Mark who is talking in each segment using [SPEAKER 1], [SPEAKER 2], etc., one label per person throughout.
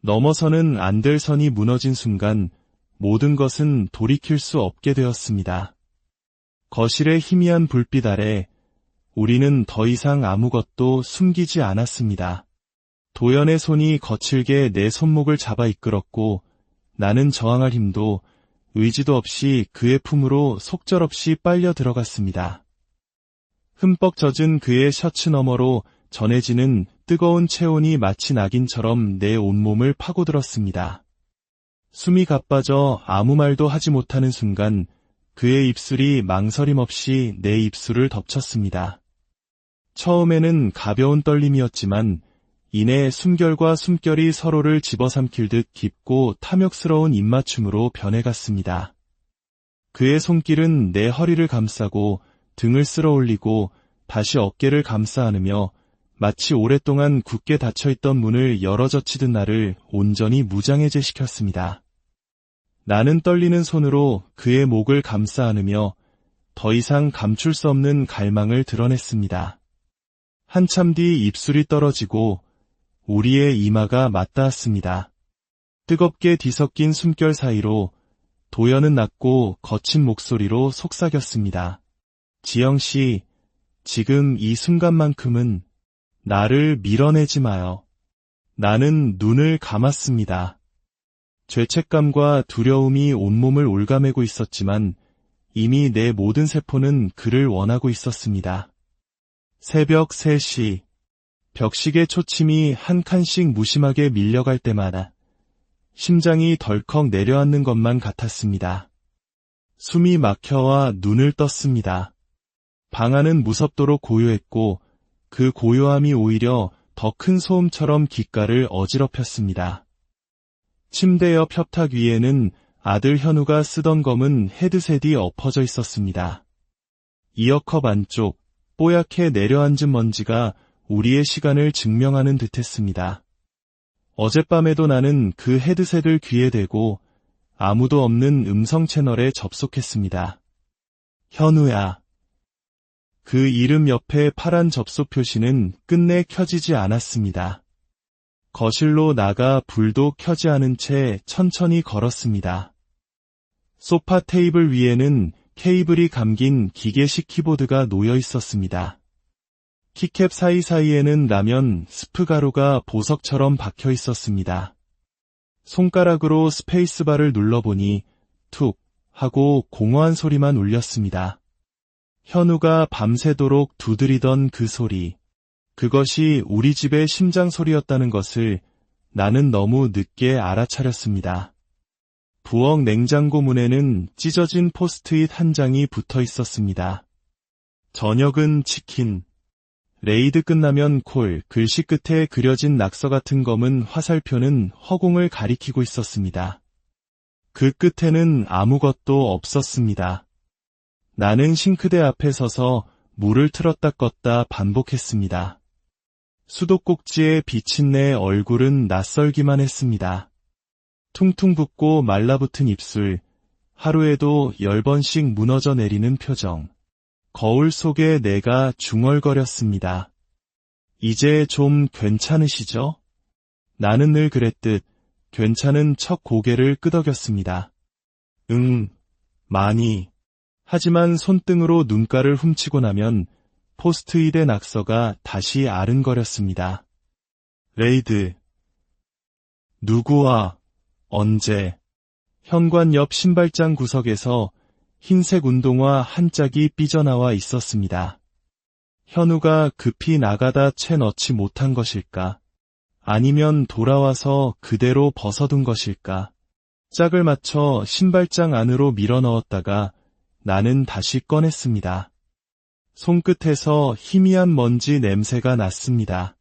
[SPEAKER 1] 넘어서는 안 될 선이 무너진 순간 모든 것은 돌이킬 수 없게 되었습니다. 거실의 희미한 불빛 아래 우리는 더 이상 아무것도 숨기지 않았습니다. 도연의 손이 거칠게 내 손목을 잡아 이끌었고 나는 저항할 힘도 의지도 없이 그의 품으로 속절없이 빨려 들어갔습니다. 흠뻑 젖은 그의 셔츠 너머로 전해지는 뜨거운 체온이 마치 낙인처럼 내 온몸을 파고들었습니다. 숨이 가빠져 아무 말도 하지 못하는 순간 그의 입술이 망설임 없이 내 입술을 덮쳤습니다. 처음에는 가벼운 떨림이었지만 이내 숨결과 숨결이 서로를 집어삼킬 듯 깊고 탐욕스러운 입맞춤으로 변해갔습니다. 그의 손길은 내 허리를 감싸고 등을 쓸어올리고 다시 어깨를 감싸 안으며 마치 오랫동안 굳게 닫혀있던 문을 열어젖히듯 나를 온전히 무장해제시켰습니다. 나는 떨리는 손으로 그의 목을 감싸 안으며 더 이상 감출 수 없는 갈망을 드러냈습니다. 한참 뒤 입술이 떨어지고 우리의 이마가 맞닿았습니다. 뜨겁게 뒤섞인 숨결 사이로 도연은 낮고 거친 목소리로 속삭였습니다. 지영씨, 지금 이 순간만큼은 나를 밀어내지 마요. 나는 눈을 감았습니다. 죄책감과 두려움이 온몸을 올가매고 있었지만 이미 내 모든 세포는 그를 원하고 있었습니다. 새벽 3시, 벽식의 초침이 한 칸씩 무심하게 밀려갈 때마다 심장이 덜컥 내려앉는 것만 같았습니다. 숨이 막혀와 눈을 떴습니다. 방 안은 무섭도록 고요했고 그 고요함이 오히려 더 큰 소음처럼 귓가를 어지럽혔습니다. 침대 옆 협탁 위에는 아들 현우가 쓰던 검은 헤드셋이 엎어져 있었습니다. 이어컵 안쪽 뽀얗게 내려앉은 먼지가 우리의 시간을 증명하는 듯했습니다. 어젯밤에도 나는 그 헤드셋을 귀에 대고 아무도 없는 음성 채널에 접속했습니다. 현우야. 그 이름 옆에 파란 접속 표시는 끝내 켜지지 않았습니다. 거실로 나가 불도 켜지 않은 채 천천히 걸었습니다. 소파 테이블 위에는 케이블이 감긴 기계식 키보드가 놓여 있었습니다. 키캡 사이사이에는 라면 스프 가루가 보석처럼 박혀 있었습니다. 손가락으로 스페이스바를 눌러보니 툭 하고 공허한 소리만 울렸습니다. 현우가 밤새도록 두드리던 그 소리, 그것이 우리 집의 심장 소리였다는 것을 나는 너무 늦게 알아차렸습니다. 부엌 냉장고 문에는 찢어진 포스트잇 한 장이 붙어 있었습니다. 저녁은 치킨, 레이드 끝나면 콜, 글씨 끝에 그려진 낙서 같은 검은 화살표는 허공을 가리키고 있었습니다. 그 끝에는 아무것도 없었습니다. 나는 싱크대 앞에 서서 물을 틀었다 껐다 반복했습니다. 수도꼭지에 비친 내 얼굴은 낯설기만 했습니다. 퉁퉁 붓고 말라붙은 입술, 하루에도 10번씩 무너져 내리는 표정. 거울 속에 내가 중얼거렸습니다. 이제 좀 괜찮으시죠? 나는 늘 그랬듯 괜찮은 척 고개를 끄덕였습니다. 많이. 하지만 손등으로 눈가를 훔치고 나면 포스트잇의 낙서가 다시 아른거렸습니다. 레이드. 누구와 언제. 현관 옆 신발장 구석에서 흰색 운동화 한 짝이 삐져나와 있었습니다. 현우가 급히 나가다 채 넣지 못한 것일까? 아니면 돌아와서 그대로 벗어둔 것일까? 짝을 맞춰 신발장 안으로 밀어 넣었다가 나는 다시 꺼냈습니다. 손끝에서 희미한 먼지 냄새가 났습니다.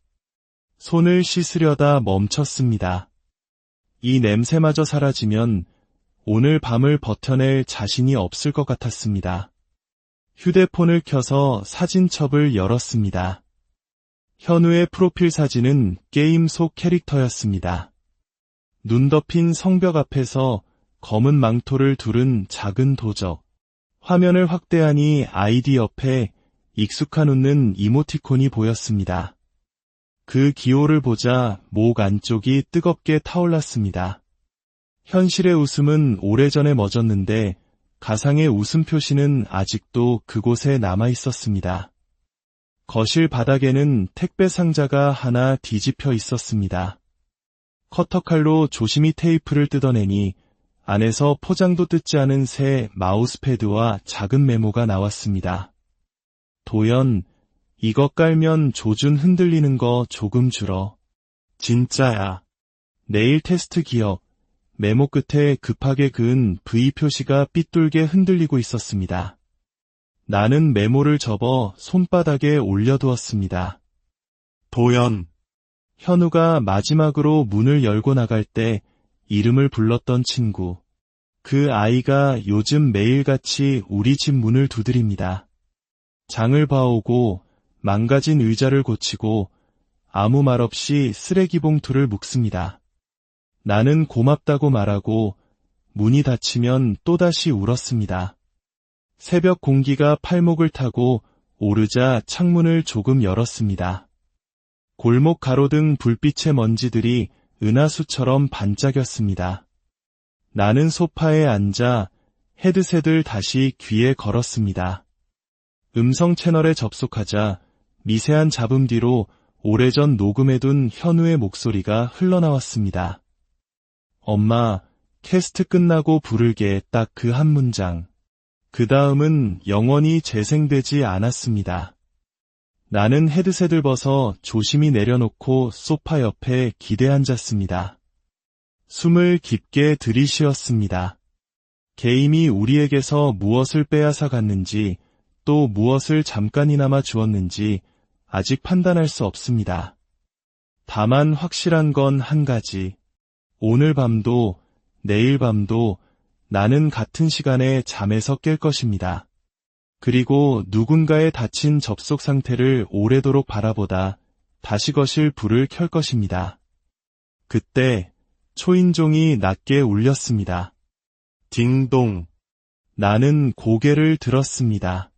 [SPEAKER 1] 손을 씻으려다 멈췄습니다. 이 냄새마저 사라지면 오늘 밤을 버텨낼 자신이 없을 것 같았습니다. 휴대폰을 켜서 사진첩을 열었습니다. 현우의 프로필 사진은 게임 속 캐릭터였습니다. 눈 덮인 성벽 앞에서 검은 망토를 두른 작은 도적. 화면을 확대하니 아이디 옆에 익숙한 웃는 이모티콘이 보였습니다. 그 기호를 보자 목 안쪽이 뜨겁게 타올랐습니다. 현실의 웃음은 오래전에 멎었는데 가상의 웃음 표시는 아직도 그곳에 남아 있었습니다. 거실 바닥에는 택배 상자가 하나 뒤집혀 있었습니다. 커터칼로 조심히 테이프를 뜯어내니 안에서 포장도 뜯지 않은 새 마우스패드와 작은 메모가 나왔습니다. 도연, 이거 깔면 조준 흔들리는 거 조금 줄어. 진짜야. 내일 테스트 기억. 메모 끝에 급하게 그은 V 표시가 삐뚤게 흔들리고 있었습니다. 나는 메모를 접어 손바닥에 올려두었습니다. 도연. 현우가 마지막으로 문을 열고 나갈 때 이름을 불렀던 친구. 그 아이가 요즘 매일같이 우리 집 문을 두드립니다. 장을 봐오고 망가진 의자를 고치고 아무 말 없이 쓰레기 봉투를 묵습니다. 나는 고맙다고 말하고 문이 닫히면 또다시 울었습니다. 새벽 공기가 팔목을 타고 오르자 창문을 조금 열었습니다. 골목 가로등 불빛의 먼지들이 은하수처럼 반짝였습니다. 나는 소파에 앉아 헤드셋을 다시 귀에 걸었습니다. 음성 채널에 접속하자 미세한 잡음 뒤로 오래전 녹음해둔 현우의 목소리가 흘러나왔습니다. 엄마, 캐스트 끝나고 부르게 딱 그 한 문장. 그 다음은 영원히 재생되지 않았습니다. 나는 헤드셋을 벗어 조심히 내려놓고 소파 옆에 기대 앉았습니다. 숨을 깊게 들이쉬었습니다. 게임이 우리에게서 무엇을 빼앗아 갔는지 또 무엇을 잠깐이나마 주었는지 아직 판단할 수 없습니다. 다만 확실한 건 한 가지. 오늘 밤도 내일 밤도 나는 같은 시간에 잠에서 깰 것입니다. 그리고 누군가의 닫힌 접속 상태를 오래도록 바라보다 다시 거실 불을 켤 것입니다. 그때 초인종이 낮게 울렸습니다. 딩동. 나는 고개를 들었습니다.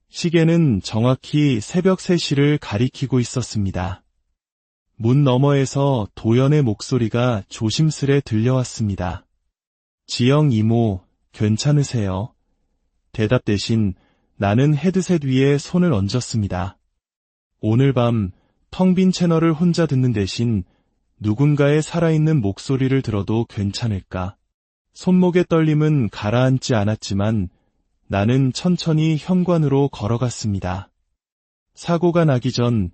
[SPEAKER 1] 시계는 정확히 새벽 3시를 가리키고 있었습니다. 문 너머에서 도연의 목소리가 조심스레 들려왔습니다. 지영 이모, 괜찮으세요? 대답 대신 나는 헤드셋 위에 손을 얹었습니다. 오늘 밤 텅 빈 채널을 혼자 듣는 대신 누군가의 살아있는 목소리를 들어도 괜찮을까? 손목의 떨림은 가라앉지 않았지만 나는 천천히 현관으로 걸어갔습니다. 사고가 나기 전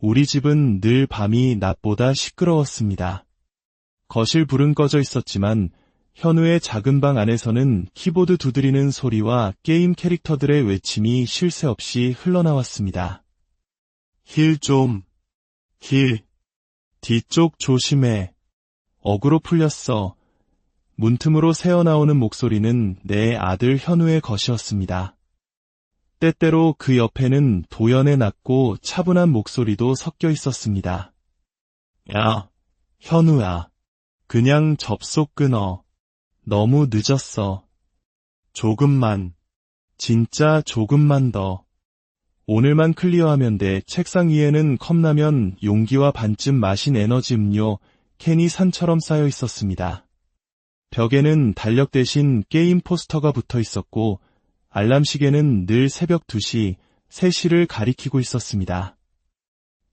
[SPEAKER 1] 우리 집은 늘 밤이 낮보다 시끄러웠습니다. 거실 불은 꺼져 있었지만 현우의 작은 방 안에서는 키보드 두드리는 소리와 게임 캐릭터들의 외침이 쉴 새 없이 흘러나왔습니다. 힐 좀. 힐. 뒤쪽 조심해. 어그로 풀렸어. 문틈으로 새어나오는 목소리는 내 아들 현우의 것이었습니다. 때때로 그 옆에는 도연의 낮고 차분한 목소리도 섞여 있었습니다. 야, 현우야. 그냥 접속 끊어. 너무 늦었어. 조금만. 진짜 조금만 더. 오늘만 클리어하면 돼. 책상 위에는 컵라면 용기와 반쯤 마신 에너지 음료 캔이 산처럼 쌓여 있었습니다. 벽에는 달력 대신 게임 포스터가 붙어 있었고 알람 시계는 늘 새벽 2시, 3시를 가리키고 있었습니다.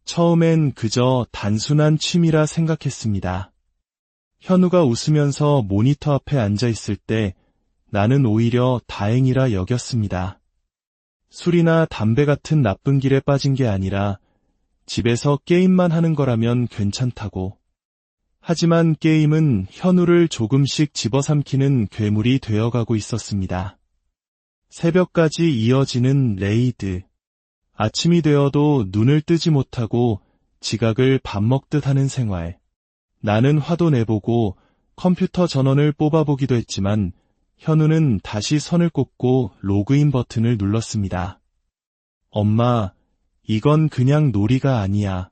[SPEAKER 1] 처음엔 그저 단순한 취미라 생각했습니다. 현우가 웃으면서 모니터 앞에 앉아 있을 때 나는 오히려 다행이라 여겼습니다. 술이나 담배 같은 나쁜 길에 빠진 게 아니라 집에서 게임만 하는 거라면 괜찮다고. 하지만 게임은 현우를 조금씩 집어삼키는 괴물이 되어가고 있었습니다. 새벽까지 이어지는 레이드. 아침이 되어도 눈을 뜨지 못하고 지각을 밥 먹듯 하는 생활. 나는 화도 내보고 컴퓨터 전원을 뽑아보기도 했지만 현우는 다시 선을 꽂고 로그인 버튼을 눌렀습니다. 엄마, 이건 그냥 놀이가 아니야.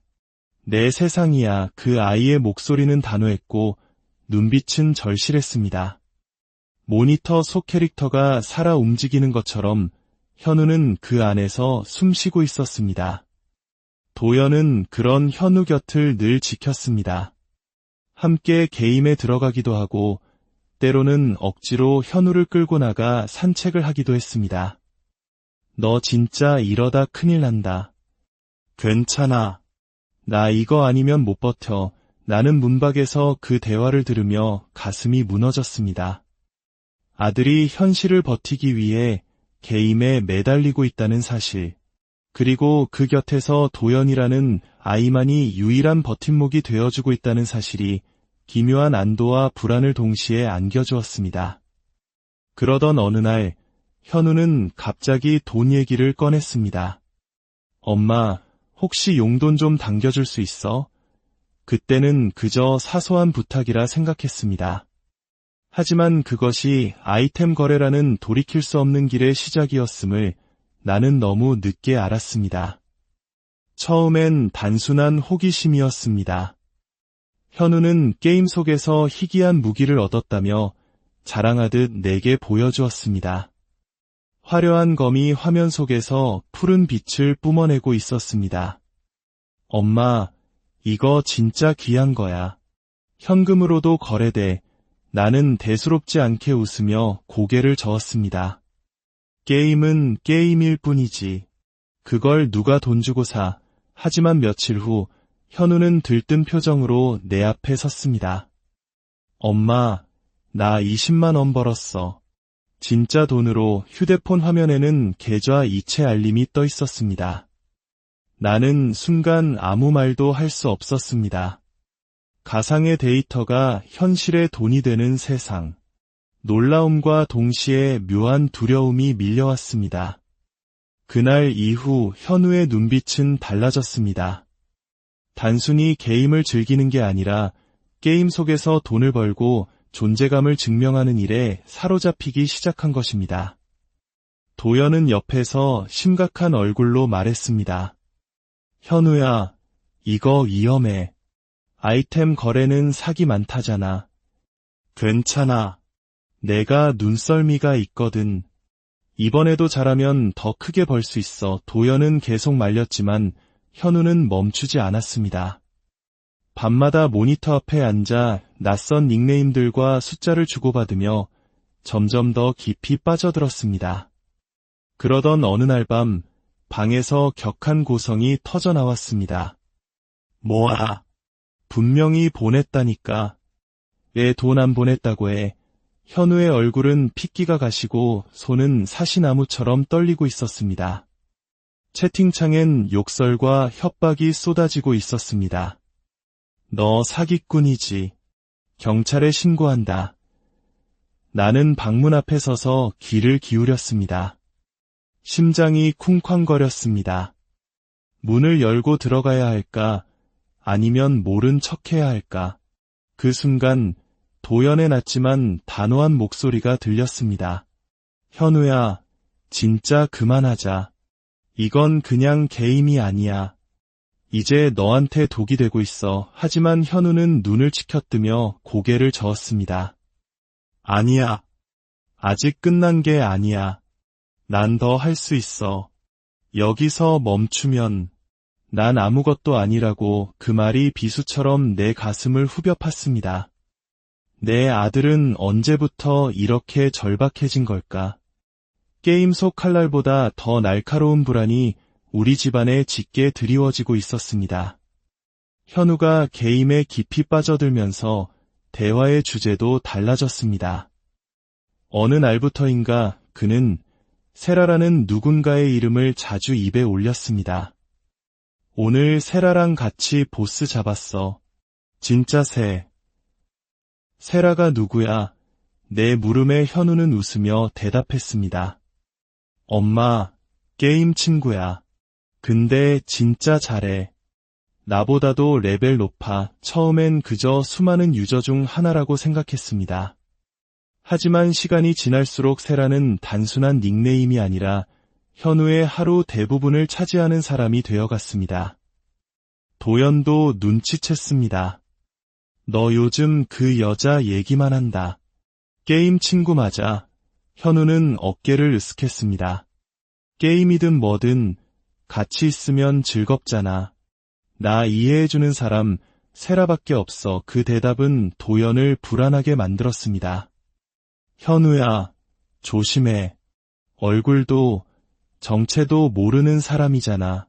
[SPEAKER 1] 내 세상이야. 그 아이의 목소리는 단호했고 눈빛은 절실했습니다. 모니터 속 캐릭터가 살아 움직이는 것처럼 현우는 그 안에서 숨쉬고 있었습니다. 도연은 그런 현우 곁을 늘 지켰습니다. 함께 게임에 들어가기도 하고 때로는 억지로 현우를 끌고 나가 산책을 하기도 했습니다. 너 진짜 이러다 큰일 난다. 괜찮아. 나 이거 아니면 못 버텨. 나는 문밖에서 그 대화를 들으며 가슴이 무너졌습니다. 아들이 현실을 버티기 위해 게임에 매달리고 있다는 사실, 그리고 그 곁에서 도연이라는 아이만이 유일한 버팀목이 되어주고 있다는 사실이 기묘한 안도와 불안을 동시에 안겨주었습니다. 그러던 어느 날 현우는 갑자기 돈 얘기를 꺼냈습니다. 엄마, 혹시 용돈 좀 당겨줄 수 있어? 그때는 그저 사소한 부탁이라 생각했습니다. 하지만 그것이 아이템 거래라는 돌이킬 수 없는 길의 시작이었음을 나는 너무 늦게 알았습니다. 처음엔 단순한 호기심이었습니다. 현우는 게임 속에서 희귀한 무기를 얻었다며 자랑하듯 내게 보여주었습니다. 화려한 검이 화면 속에서 푸른 빛을 뿜어내고 있었습니다. 엄마, 이거 진짜 귀한 거야. 현금으로도 거래돼. 나는 대수롭지 않게 웃으며 고개를 저었습니다. 게임은 게임일 뿐이지. 그걸 누가 돈 주고 사. 하지만 며칠 후 현우는 들뜬 표정으로 내 앞에 섰습니다. 엄마, 나 20만 원 벌었어. 진짜 돈으로. 휴대폰 화면에는 계좌 이체 알림이 떠 있었습니다. 나는 순간 아무 말도 할 수 없었습니다. 가상의 데이터가 현실의 돈이 되는 세상. 놀라움과 동시에 묘한 두려움이 밀려왔습니다. 그날 이후 현우의 눈빛은 달라졌습니다. 단순히 게임을 즐기는 게 아니라 게임 속에서 돈을 벌고 존재감을 증명하는 일에 사로잡히기 시작한 것입니다. 도연은 옆에서 심각한 얼굴로 말했습니다. 현우야, 이거 위험해. 아이템 거래는 사기 많다잖아. 괜찮아. 내가 눈썰미가 있거든. 이번에도 잘하면 더 크게 벌 수 있어. 도연은 계속 말렸지만 현우는 멈추지 않았습니다. 밤마다 모니터 앞에 앉아 낯선 닉네임들과 숫자를 주고받으며 점점 더 깊이 빠져들었습니다. 그러던 어느 날 밤, 방에서 격한 고성이 터져나왔습니다. 뭐야? 분명히 보냈다니까. 왜 돈 안 보냈다고 해. 현우의 얼굴은 핏기가 가시고 손은 사시나무처럼 떨리고 있었습니다. 채팅창엔 욕설과 협박이 쏟아지고 있었습니다. 너 사기꾼이지. 경찰에 신고한다. 나는 방문 앞에 서서 귀를 기울였습니다. 심장이 쿵쾅거렸습니다. 문을 열고 들어가야 할까? 아니면 모른 척해야 할까? 그 순간 도연의 낮지만 단호한 목소리가 들렸습니다. 현우야, 진짜 그만하자. 이건 그냥 게임이 아니야. 이제 너한테 독이 되고 있어. 하지만 현우는 눈을 치켜뜨며 고개를 저었습니다. 아니야. 아직 끝난 게 아니야. 난 더 할 수 있어. 여기서 멈추면 난 아무것도 아니라고. 그 말이 비수처럼 내 가슴을 후벼 팠습니다. 내 아들은 언제부터 이렇게 절박해진 걸까? 게임 속 칼날보다 더 날카로운 불안이 우리 집안에 짙게 드리워지고 있었습니다. 현우가 게임에 깊이 빠져들면서 대화의 주제도 달라졌습니다. 어느 날부터인가 그는 세라라는 누군가의 이름을 자주 입에 올렸습니다. 오늘 세라랑 같이 보스 잡았어. 진짜 새. 세라가 누구야? 내 물음에 현우는 웃으며 대답했습니다. 엄마, 게임 친구야. 근데 진짜 잘해. 나보다도 레벨 높아. 처음엔 그저 수많은 유저 중 하나라고 생각했습니다. 하지만 시간이 지날수록 세라는 단순한 닉네임이 아니라 현우의 하루 대부분을 차지하는 사람이 되어갔습니다. 도연도 눈치챘습니다. 너 요즘 그 여자 얘기만 한다. 게임 친구 맞아. 현우는 어깨를 으쓱했습니다. 게임이든 뭐든 같이 있으면 즐겁잖아. 나 이해해주는 사람 세라밖에 없어. 그 대답은 도연을 불안하게 만들었습니다. 현우야, 조심해. 얼굴도 정체도 모르는 사람이잖아.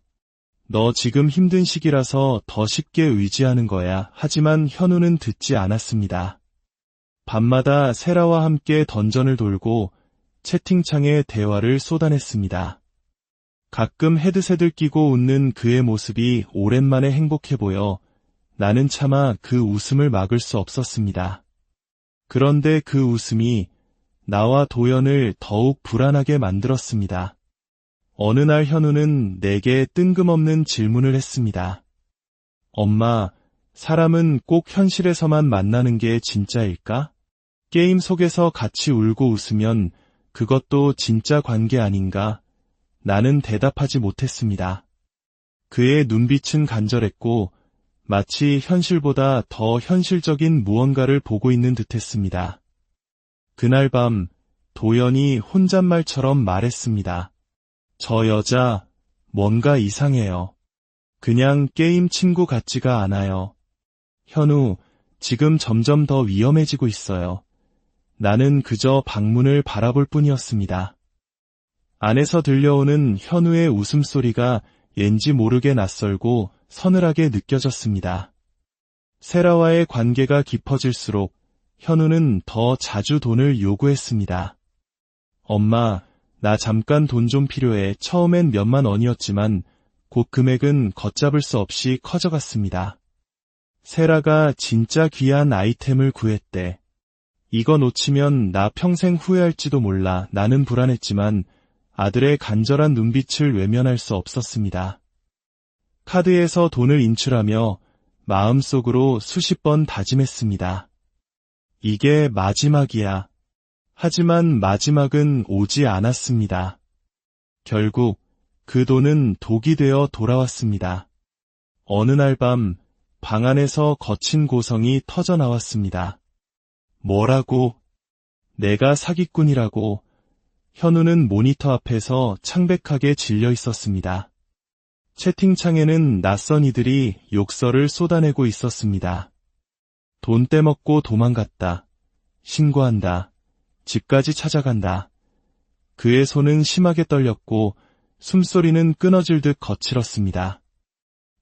[SPEAKER 1] 너 지금 힘든 시기라서 더 쉽게 의지하는 거야. 하지만 현우는 듣지 않았습니다. 밤마다 세라와 함께 던전을 돌고 채팅창에 대화를 쏟아냈습니다. 가끔 헤드셋을 끼고 웃는 그의 모습이 오랜만에 행복해 보여 나는 차마 그 웃음을 막을 수 없었습니다. 그런데 그 웃음이 나와 도연을 더욱 불안하게 만들었습니다. 어느 날 현우는 내게 뜬금없는 질문을 했습니다. 엄마, 사람은 꼭 현실에서만 만나는 게 진짜일까? 게임 속에서 같이 울고 웃으면 그것도 진짜 관계 아닌가? 나는 대답하지 못했습니다. 그의 눈빛은 간절했고 마치 현실보다 더 현실적인 무언가를 보고 있는 듯했습니다. 그날 밤 도연이 혼잣말처럼 말했습니다. 저 여자 뭔가 이상해요. 그냥 게임 친구 같지가 않아요. 현우, 지금 점점 더 위험해지고 있어요. 나는 그저 방문을 바라볼 뿐이었습니다. 안에서 들려오는 현우의 웃음소리가 왠지 모르게 낯설고 서늘하게 느껴졌습니다. 세라와의 관계가 깊어질수록 현우는 더 자주 돈을 요구했습니다. 엄마, 나 잠깐 돈 좀 필요해. 처음엔 몇만 원이었지만 곧 금액은 걷잡을 수 없이 커져갔습니다. 세라가 진짜 귀한 아이템을 구했대. 이거 놓치면 나 평생 후회할지도 몰라. 나는 불안했지만 아들의 간절한 눈빛을 외면할 수 없었습니다. 카드에서 돈을 인출하며 마음속으로 수십 번 다짐했습니다. 이게 마지막이야. 하지만 마지막은 오지 않았습니다. 결국 그 돈은 독이 되어 돌아왔습니다. 어느 날 밤 방 안에서 거친 고성이 터져 나왔습니다. 뭐라고? 내가 사기꾼이라고. 현우는 모니터 앞에서 창백하게 질려 있었습니다. 채팅창에는 낯선 이들이 욕설을 쏟아내고 있었습니다. 돈 떼먹고 도망갔다. 신고한다. 집까지 찾아간다. 그의 손은 심하게 떨렸고 숨소리는 끊어질 듯 거칠었습니다.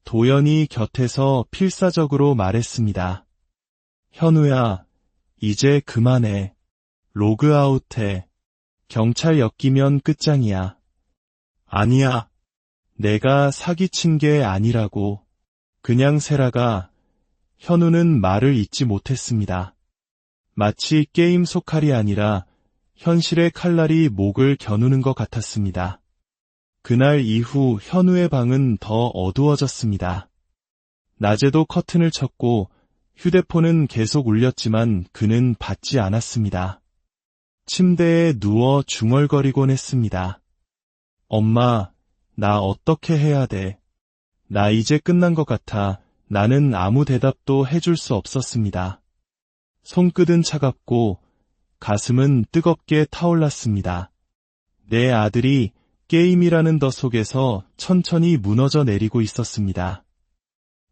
[SPEAKER 1] 도연이 곁에서 필사적으로 말했습니다. 현우야, 이제 그만해. 로그아웃해. 경찰 엮이면 끝장이야. 아니야. 내가 사기친 게 아니라고. 그냥 세라가. 현우는 말을 잇지 못했습니다. 마치 게임 속 칼이 아니라 현실의 칼날이 목을 겨누는 것 같았습니다. 그날 이후 현우의 방은 더 어두워졌습니다. 낮에도 커튼을 쳤고 휴대폰은 계속 울렸지만 그는 받지 않았습니다. 침대에 누워 중얼거리곤 했습니다. 엄마, 나 어떻게 해야 돼? 나 이제 끝난 것 같아. 나는 아무 대답도 해줄 수 없었습니다. 손끝은 차갑고 가슴은 뜨겁게 타올랐습니다. 내 아들이 게임이라는 덫 속에서 천천히 무너져 내리고 있었습니다.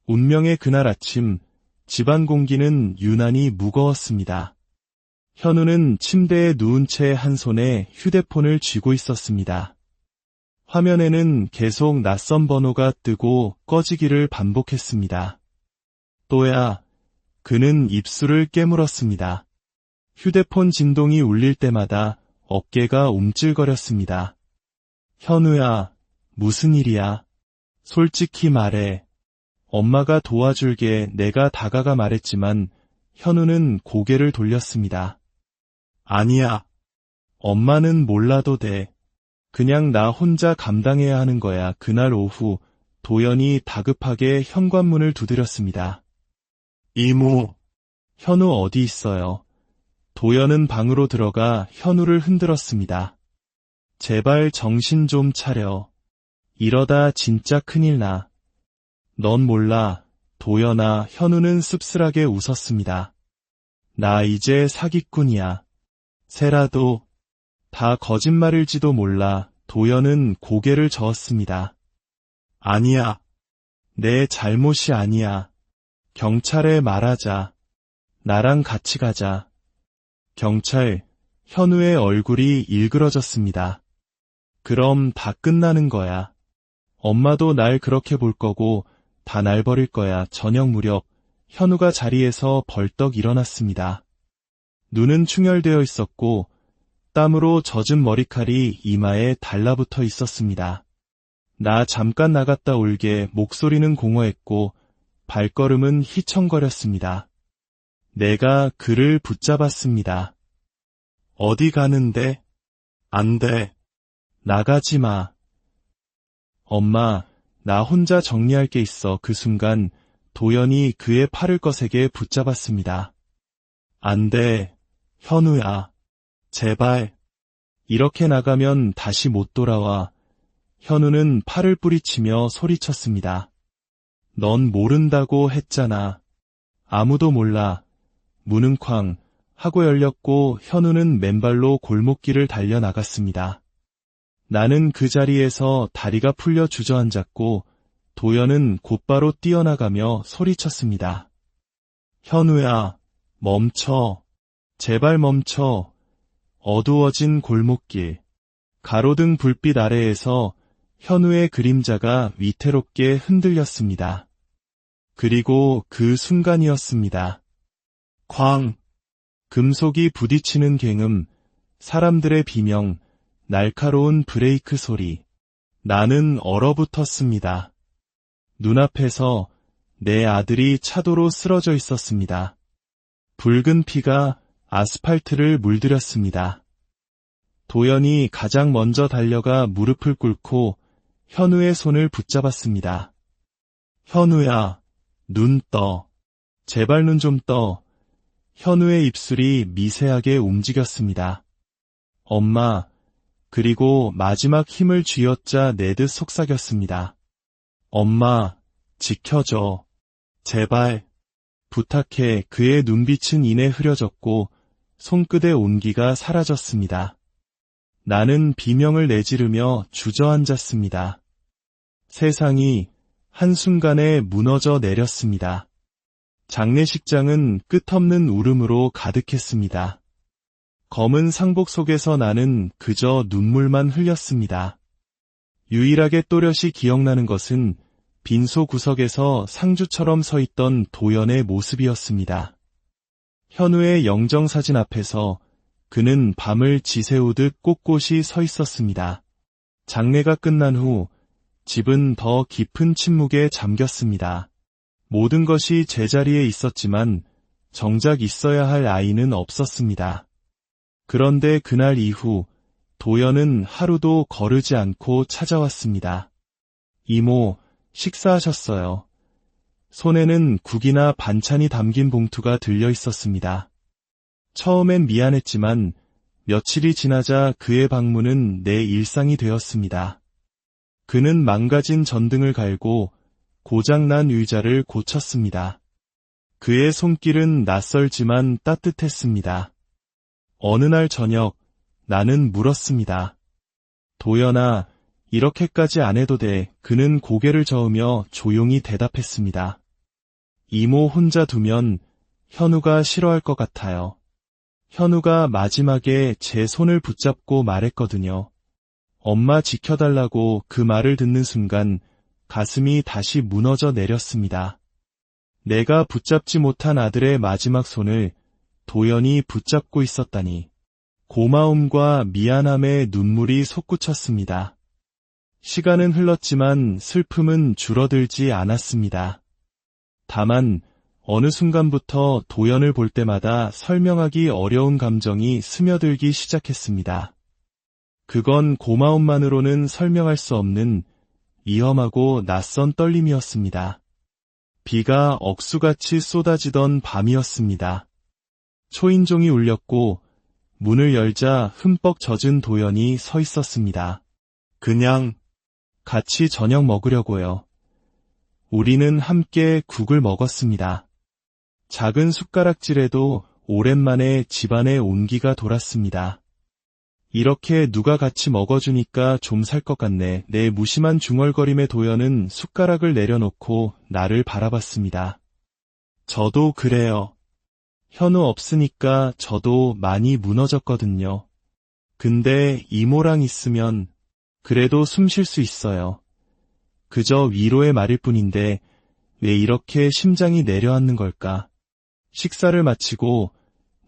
[SPEAKER 1] 운명의 그날 아침, 집안 공기는 유난히 무거웠습니다. 현우는 침대에 누운 채 한 손에 휴대폰을 쥐고 있었습니다. 화면에는 계속 낯선 번호가 뜨고 꺼지기를 반복했습니다. 또야, 그는 입술을 깨물었습니다. 휴대폰 진동이 울릴 때마다 어깨가 움찔거렸습니다. 현우야, 무슨 일이야? 솔직히 말해. 엄마가 도와줄게. 내가 다가가 말했지만 현우는 고개를 돌렸습니다. 아니야. 엄마는 몰라도 돼. 그냥 나 혼자 감당해야 하는 거야. 그날 오후 도연이 다급하게 현관문을 두드렸습니다. 이모. 현우 어디 있어요? 도연은 방으로 들어가 현우를 흔들었습니다. 제발 정신 좀 차려. 이러다 진짜 큰일 나. 넌 몰라. 도연아. 현우는 씁쓸하게 웃었습니다. 나 이제 사기꾼이야. 세라도. 다 거짓말일지도 몰라. 도연은 고개를 저었습니다. 아니야. 내 잘못이 아니야. 경찰에 말하자. 나랑 같이 가자. 경찰, 현우의 얼굴이 일그러졌습니다. 그럼 다 끝나는 거야. 엄마도 날 그렇게 볼 거고 다 날 버릴 거야. 저녁 무렵 현우가 자리에서 벌떡 일어났습니다. 눈은 충혈되어 있었고 땀으로 젖은 머리칼이 이마에 달라붙어 있었습니다. 나 잠깐 나갔다 올게. 목소리는 공허했고 발걸음은 휘청거렸습니다. 내가 그를 붙잡았습니다. 어디 가는데? 안 돼. 나가지 마. 엄마, 나 혼자 정리할 게 있어. 그 순간 도연이 그의 팔을 거세게 붙잡았습니다. 안 돼, 현우야. 제발. 이렇게 나가면 다시 못 돌아와. 현우는 팔을 뿌리치며 소리쳤습니다. 넌 모른다고 했잖아. 아무도 몰라. 문은 쾅 하고 열렸고 현우는 맨발로 골목길을 달려나갔습니다. 나는 그 자리에서 다리가 풀려 주저앉았고 도연은 곧바로 뛰어나가며 소리쳤습니다. 현우야, 멈춰. 제발 멈춰. 어두워진 골목길. 가로등 불빛 아래에서 현우의 그림자가 위태롭게 흔들렸습니다. 그리고 그 순간이었습니다. 쾅! 금속이 부딪히는 굉음, 사람들의 비명, 날카로운 브레이크 소리. 나는 얼어붙었습니다. 눈앞에서 내 아들이 차도로 쓰러져 있었습니다. 붉은 피가 아스팔트를 물들였습니다. 도연이 가장 먼저 달려가 무릎을 꿇고 현우의 손을 붙잡았습니다. 현우야, 눈 떠. 제발 눈 좀 떠. 현우의 입술이 미세하게 움직였습니다. 엄마, 그리고 마지막 힘을 쥐어짜 내듯 속삭였습니다. 엄마, 지켜줘. 제발. 부탁해. 그의 눈빛은 이내 흐려졌고 손끝의 온기가 사라졌습니다. 나는 비명을 내지르며 주저앉았습니다. 세상이 한순간에 무너져 내렸습니다. 장례식장은 끝없는 울음으로 가득했습니다. 검은 상복 속에서 나는 그저 눈물만 흘렸습니다. 유일하게 또렷이 기억나는 것은 빈소 구석에서 상주처럼 서 있던 도연의 모습이었습니다. 현우의 영정사진 앞에서 그는 밤을 지새우듯 꼿꼿이 서 있었습니다. 장례가 끝난 후 집은 더 깊은 침묵에 잠겼습니다. 모든 것이 제자리에 있었지만 정작 있어야 할 아이는 없었습니다. 그런데 그날 이후 도연은 하루도 거르지 않고 찾아왔습니다. 이모, 식사하셨어요. 손에는 국이나 반찬이 담긴 봉투가 들려 있었습니다. 처음엔 미안했지만 며칠이 지나자 그의 방문은 내 일상이 되었습니다. 그는 망가진 전등을 갈고 고장난 의자를 고쳤습니다. 그의 손길은 낯설지만 따뜻했습니다. 어느 날 저녁 나는 물었습니다. 도연아, 이렇게까지 안 해도 돼. 그는 고개를 저으며 조용히 대답했습니다. 이모 혼자 두면 현우가 싫어할 것 같아요. 현우가 마지막에 제 손을 붙잡고 말했거든요. 엄마 지켜달라고. 그 말을 듣는 순간 가슴이 다시 무너져 내렸습니다. 내가 붙잡지 못한 아들의 마지막 손을 도연이 붙잡고 있었다니. 고마움과 미안함의 눈물이 솟구쳤습니다. 시간은 흘렀지만 슬픔은 줄어들지 않았습니다. 다만 어느 순간부터 도연을 볼 때마다 설명하기 어려운 감정이 스며들기 시작했습니다. 그건 고마움만으로는 설명할 수 없는 위험하고 낯선 떨림이었습니다. 비가 억수같이 쏟아지던 밤이었습니다. 초인종이 울렸고 문을 열자 흠뻑 젖은 도연이 서 있었습니다. 그냥 같이 저녁 먹으려고요. 우리는 함께 국을 먹었습니다. 작은 숟가락질에도 오랜만에 집안에 온기가 돌았습니다. 이렇게 누가 같이 먹어주니까 좀 살 것 같네. 내 무심한 중얼거림에 도연은 숟가락을 내려놓고 나를 바라봤습니다. 저도 그래요. 현우 없으니까 저도 많이 무너졌거든요. 근데 이모랑 있으면 그래도 숨 쉴 수 있어요. 그저 위로의 말일 뿐인데 왜 이렇게 심장이 내려앉는 걸까? 식사를 마치고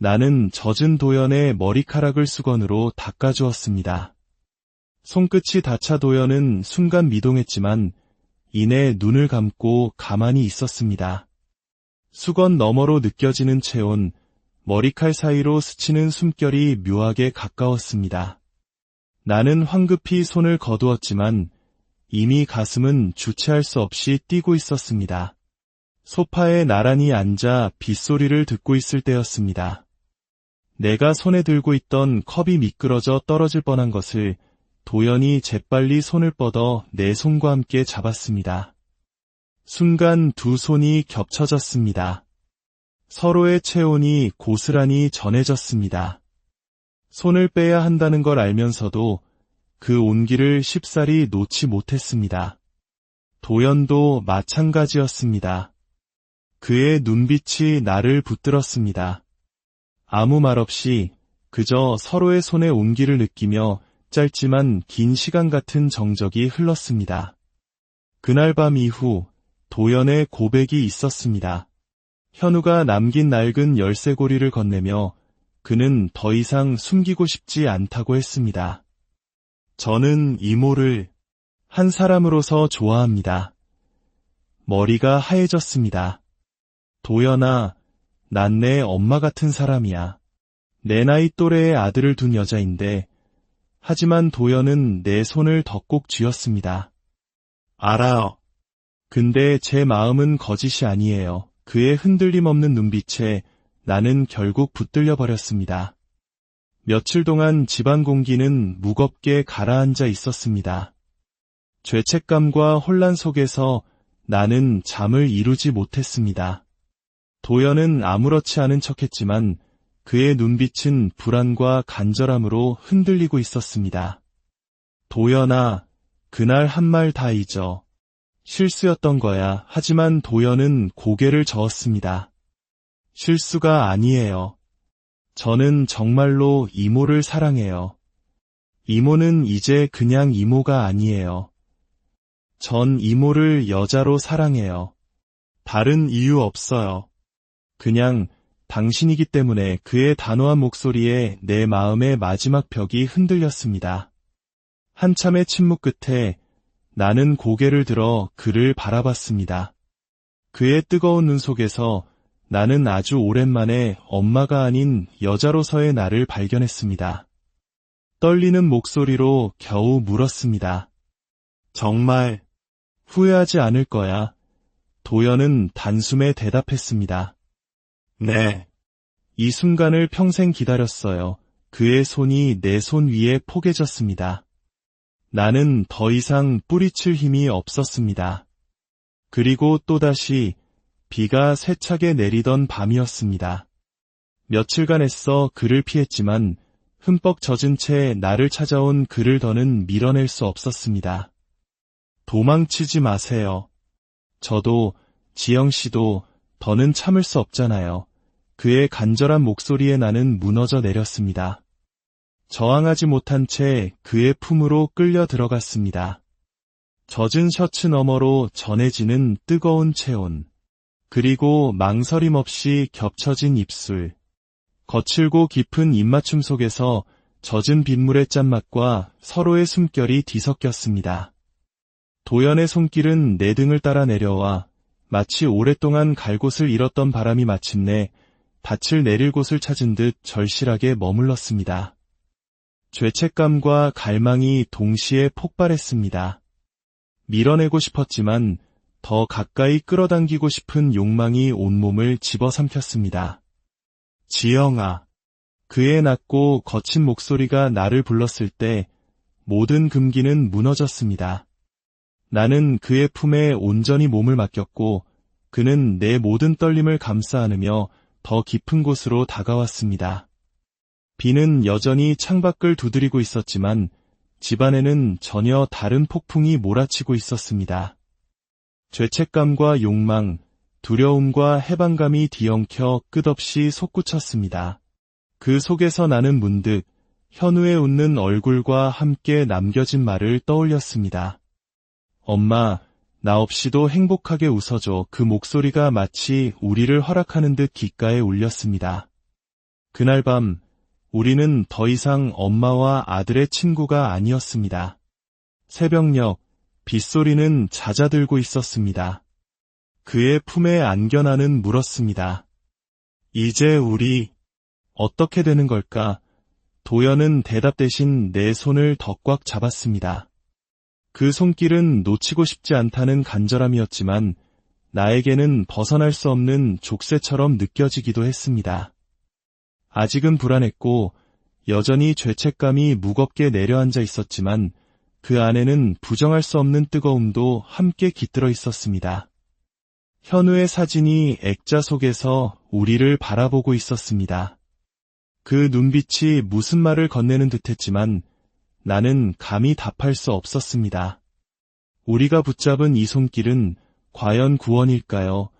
[SPEAKER 1] 나는 젖은 도연의 머리카락을 수건으로 닦아주었습니다. 손끝이 닿자 도연은 순간 미동했지만 이내 눈을 감고 가만히 있었습니다. 수건 너머로 느껴지는 체온, 머리칼 사이로 스치는 숨결이 묘하게 가까웠습니다. 나는 황급히 손을 거두었지만 이미 가슴은 주체할 수 없이 뛰고 있었습니다. 소파에 나란히 앉아 빗소리를 듣고 있을 때였습니다. 내가 손에 들고 있던 컵이 미끄러져 떨어질 뻔한 것을 도연이 재빨리 손을 뻗어 내 손과 함께 잡았습니다. 순간 두 손이 겹쳐졌습니다. 서로의 체온이 고스란히 전해졌습니다. 손을 빼야 한다는 걸 알면서도 그 온기를 쉽사리 놓지 못했습니다. 도연도 마찬가지였습니다. 그의 눈빛이 나를 붙들었습니다. 아무 말 없이 그저 서로의 손의 온기를 느끼며 짧지만 긴 시간 같은 정적이 흘렀습니다. 그날 밤 이후 도연의 고백이 있었습니다. 현우가 남긴 낡은 열쇠고리를 건네며 그는 더 이상 숨기고 싶지 않다고 했습니다. 저는 이모를 한 사람으로서 좋아합니다. 머리가 하얘졌습니다. 도연아, 난 내 엄마 같은 사람이야. 내 나이 또래의 아들을 둔 여자인데 하지만 도연은 내 손을 더 꼭 쥐었습니다. 알아요. 근데 제 마음은 거짓이 아니에요. 그의 흔들림 없는 눈빛에 나는 결국 붙들려 버렸습니다. 며칠 동안 집안 공기는 무겁게 가라앉아 있었습니다. 죄책감과 혼란 속에서 나는 잠을 이루지 못했습니다. 도연은 아무렇지 않은 척했지만 그의 눈빛은 불안과 간절함으로 흔들리고 있었습니다. 도연아, 그날 한 말 다 잊어. 실수였던 거야. 하지만 도연은 고개를 저었습니다. 실수가 아니에요. 저는 정말로 이모를 사랑해요. 이모는 이제 그냥 이모가 아니에요. 전 이모를 여자로 사랑해요. 다른 이유 없어요. 그냥 당신이기 때문에. 그의 단호한 목소리에 내 마음의 마지막 벽이 흔들렸습니다. 한참의 침묵 끝에 나는 고개를 들어 그를 바라봤습니다. 그의 뜨거운 눈 속에서 나는 아주 오랜만에 엄마가 아닌 여자로서의 나를 발견했습니다. 떨리는 목소리로 겨우 물었습니다. 정말 후회하지 않을 거야. 도연은 단숨에 대답했습니다. 네. 이 순간을 평생 기다렸어요. 그의 손이 내 손 위에 포개졌습니다. 나는 더 이상 뿌리칠 힘이 없었습니다. 그리고 또다시 비가 세차게 내리던 밤이었습니다. 며칠간 애써 그를 피했지만 흠뻑 젖은 채 나를 찾아온 그를 더는 밀어낼 수 없었습니다. 도망치지 마세요. 저도, 지영씨도 더는 참을 수 없잖아요. 그의 간절한 목소리에 나는 무너져 내렸습니다. 저항하지 못한 채 그의 품으로 끌려 들어갔습니다. 젖은 셔츠 너머로 전해지는 뜨거운 체온, 그리고 망설임 없이 겹쳐진 입술, 거칠고 깊은 입맞춤 속에서 젖은 빗물의 짠맛과 서로의 숨결이 뒤섞였습니다. 도연의 손길은 내 등을 따라 내려와 마치 오랫동안 갈 곳을 잃었던 바람이 마침내 닻을 내릴 곳을 찾은 듯 절실하게 머물렀습니다. 죄책감과 갈망이 동시에 폭발했습니다. 밀어내고 싶었지만 더 가까이 끌어당기고 싶은 욕망이 온몸을 집어삼켰습니다. 지영아. 그의 낮고 거친 목소리가 나를 불렀을 때 모든 금기는 무너졌습니다. 나는 그의 품에 온전히 몸을 맡겼고 그는 내 모든 떨림을 감싸 안으며 더 깊은 곳으로 다가왔습니다. 비는 여전히 창밖을 두드리고 있었지만 집안에는 전혀 다른 폭풍이 몰아치고 있었습니다. 죄책감과 욕망, 두려움과 해방감이 뒤엉켜 끝없이 솟구쳤습니다. 그 속에서 나는 문득 현우의 웃는 얼굴과 함께 남겨진 말을 떠올렸습니다. 엄마, 나 없이도 행복하게 웃어줘. 그 목소리가 마치 우리를 허락하는 듯 귓가에 울렸습니다. 그날 밤 우리는 더 이상 엄마와 아들의 친구가 아니었습니다. 새벽녘 빗소리는 잦아들고 있었습니다. 그의 품에 안겨 나는 물었습니다. 이제 우리 어떻게 되는 걸까? 도연은 대답 대신 내 손을 더 꽉 잡았습니다. 그 손길은 놓치고 싶지 않다는 간절함이었지만 나에게는 벗어날 수 없는 족쇄처럼 느껴지기도 했습니다. 아직은 불안했고 여전히 죄책감이 무겁게 내려앉아 있었지만 그 안에는 부정할 수 없는 뜨거움도 함께 깃들어 있었습니다. 현우의 사진이 액자 속에서 우리를 바라보고 있었습니다. 그 눈빛이 무슨 말을 건네는 듯했지만 나는 감히 답할 수 없었습니다. 우리가 붙잡은 이 손길은 과연 구원일까요?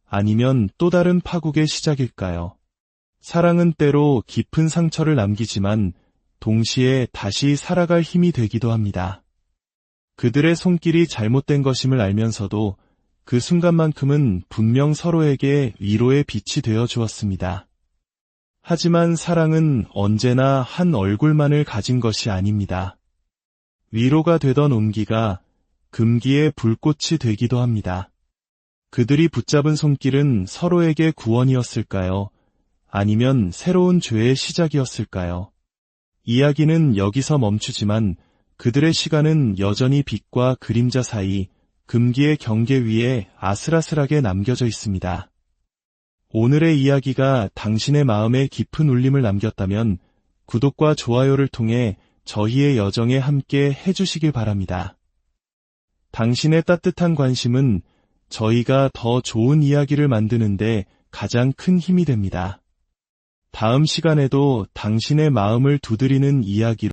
[SPEAKER 1] 아니면 또 다른 파국의 시작일까요? 사랑은 때로 깊은 상처를 남기지만 동시에 다시 살아갈 힘이 되기도 합니다. 그들의 손길이 잘못된 것임을 알면서도 그 순간만큼은 분명 서로에게 위로의 빛이 되어 주었습니다. 하지만 사랑은 언제나 한 얼굴만을 가진 것이 아닙니다. 위로가 되던 온기가 금기의 불꽃이 되기도 합니다. 그들이 붙잡은 손길은 서로에게 구원이었을까요? 아니면 새로운 죄의 시작이었을까요? 이야기는 여기서 멈추지만 그들의 시간은 여전히 빛과 그림자 사이 금기의 경계 위에 아슬아슬하게 남겨져 있습니다. 오늘의 이야기가 당신의 마음에 깊은 울림을 남겼다면 구독과 좋아요를 통해 저희의 여정에 함께 해주시길 바랍니다. 당신의 따뜻한 관심은 저희가 더 좋은 이야기를 만드는데 가장 큰 힘이 됩니다. 다음 시간에도 당신의 마음을 두드리는 이야기로